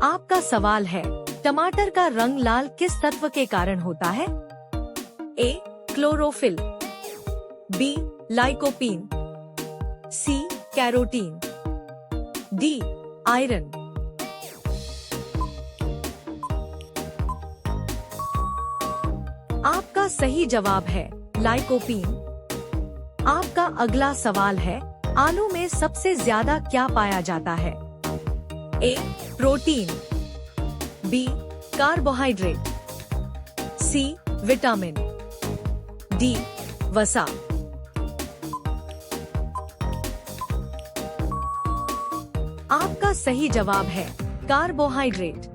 आपका सवाल है, टमाटर का रंग लाल किस तत्व के कारण होता है? A. Chlorophyll, B. Lycopene, C. Carotene, D. Iron. आपका सही जवाब है लाइकोपीन। आपका अगला सवाल है, आलू में सबसे ज्यादा क्या पाया जाता है? A. Protein, B. Carbohydrate, C. Vitamin, D. वसा। आपका सही जवाब है कार्बोहाइड्रेट।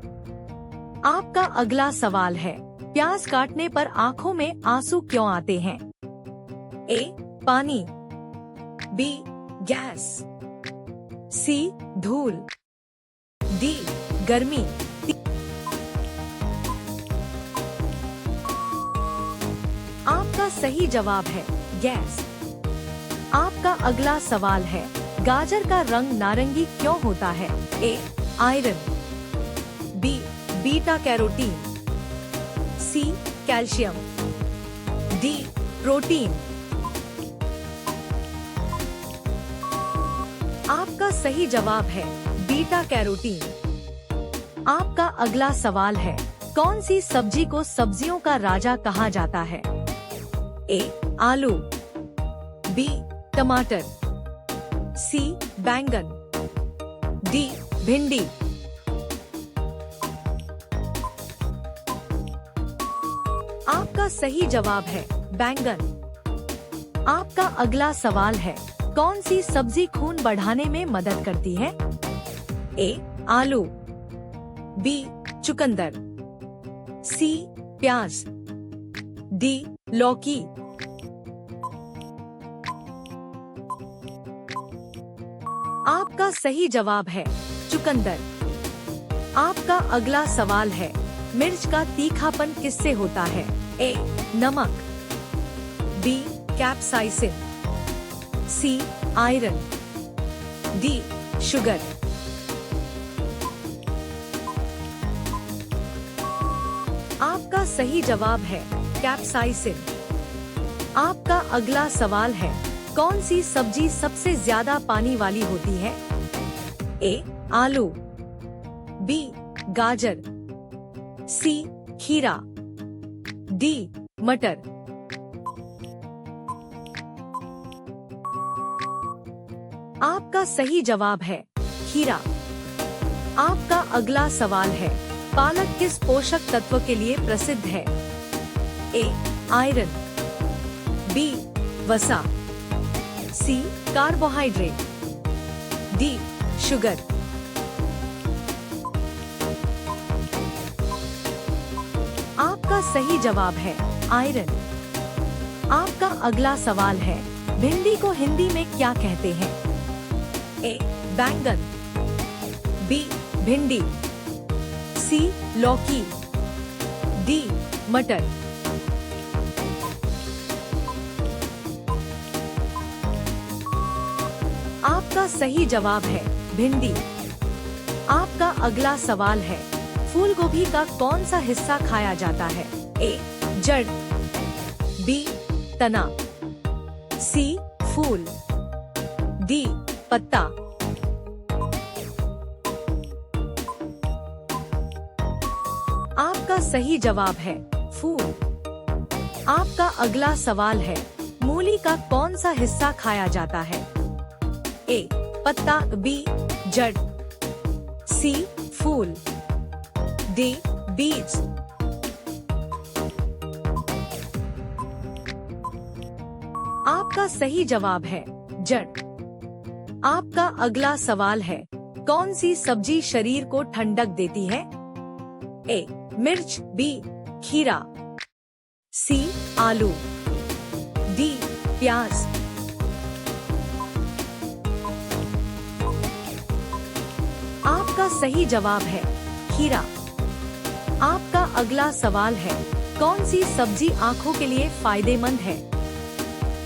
आपका अगला सवाल है, प्याज काटने पर आंखों में आंसू क्यों आते हैं? ए. पानी, बी. गैस, सी. धूल, डी. गर्मी। आपका सही जवाब है गैस। आपका अगला सवाल है, गाजर का रंग नारंगी क्यों होता है? A. Iron, B. Beta carotene, C. Calcium, D. Protein. आपका सही जवाब है बीटा कैरोटीन। आपका अगला सवाल है, कौन सी सब्जी को सब्जियों का राजा कहा जाता है? ए. आलू, बी. टमाटर, सी. बैंगन, डी. भिंडी। आपका सही जवाब है बैंगन। आपका अगला सवाल है, कौन सी सब्जी खून बढ़ाने में मदद करती है? ए. आलू, बी. चुकंदर, सी. प्याज, डी. लौकी। आपका सही जवाब है चुकंदर। आपका अगला सवाल है, मिर्च का तीखापन किससे होता है? ए. नमक, B. Capsaicin, C. Iron, D. Sugar. आपका सही जवाब है कैप्साइसिन। आपका अगला सवाल है, कौन सी सब्जी सबसे ज्यादा पानी वाली होती है? ए. आलू, बी. गाजर, सी. खीरा, डी. मटर। आपका सही जवाब है खीरा। आपका अगला सवाल है, पालक किस पोषक तत्व के लिए प्रसिद्ध है? ए. Iron, B. वसा, सी. Carbohydrate, D. शुगर। आपका सही जवाब है आयरन। आपका अगला सवाल है, भिंडी को हिंदी में क्या कहते हैं? ए. बैंगन, बी. भिंडी, सी. लौकी, डी. मटर। आपका सही जवाब है भिंडी। आपका अगला सवाल है, फूल गोभी का कौन सा हिस्सा खाया जाता है? ए. जड़, बी. तना, सी. फूल, डी. पत्ता। आपका सही जवाब है फूल। आपका अगला सवाल है, मूली का कौन सा हिस्सा खाया जाता है? ए. पत्ता, बी. जड़, सी. फूल, डी. बीज। आपका सही जवाब है जड़। आपका अगला सवाल है, कौन सी सब्जी शरीर को ठंडक देती है? ए. मिर्च, बी. खीरा, सी. आलू, डी. प्याज। आपका सही जवाब है खीरा। आपका अगला सवाल है, कौन सी सब्जी आँखों के लिए फायदेमंद है?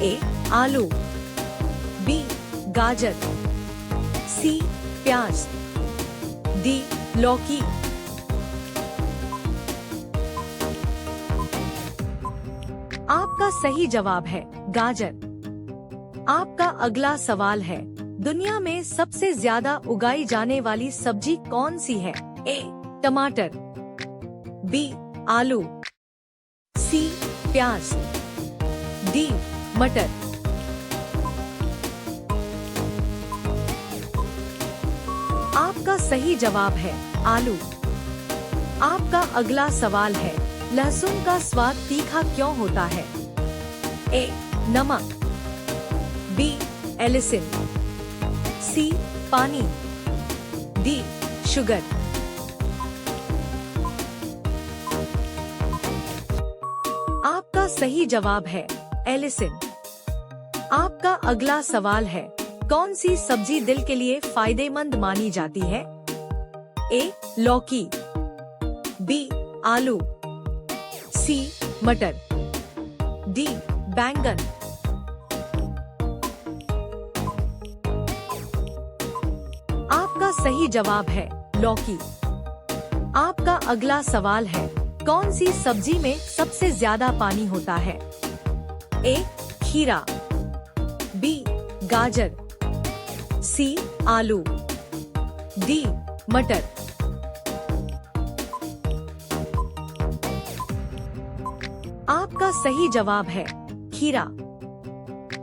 ए. आलू, बी. गाजर, सी. प्याज, डी. लौकी। आपका सही जवाब है गाजर। आपका अगला सवाल है, दुनिया में सबसे ज्यादा उगाई जाने वाली सब्जी कौन सी है? ए टमाटर, बी आलू, सी प्याज, डी मटर। आपका सही जवाब है आलू। आपका अगला सवाल है, लहसुन का स्वाद तीखा क्यों होता है? ए नमक, बी एलिसिन, सी पानी, डी शुगर। आपका सही जवाब है एलिसिन। आपका अगला सवाल है, कौन सी सब्जी दिल के लिए फायदेमंद मानी जाती है? ए लौकी, बी आलू, सी मटर, डी बैंगन। आपका सही जवाब है लौकी। आपका अगला सवाल है, कौन सी सब्जी में सबसे ज्यादा पानी होता है? ए खीरा, बी गाजर, सी आलू, डी मटर। आपका सही जवाब है खीरा।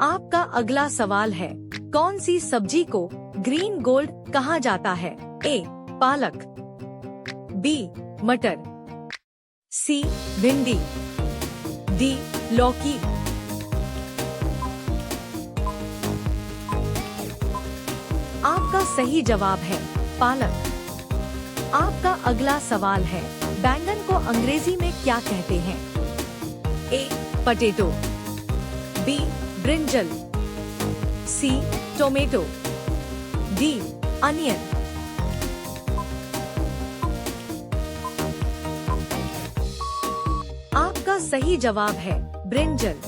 आपका अगला सवाल है, कौन सी सब्जी को ग्रीन गोल्ड कहा जाता है? ए पालक, बी मटर, सी भिंडी, डी लौकी। आपका सही जवाब है पालक। आपका अगला सवाल है, बैंगन को अंग्रेजी में क्या कहते हैं? ए पटेटो, बी ब्रिंजल, सी टोमेटो, डी अनियन। आपका सही जवाब है ब्रिंजल।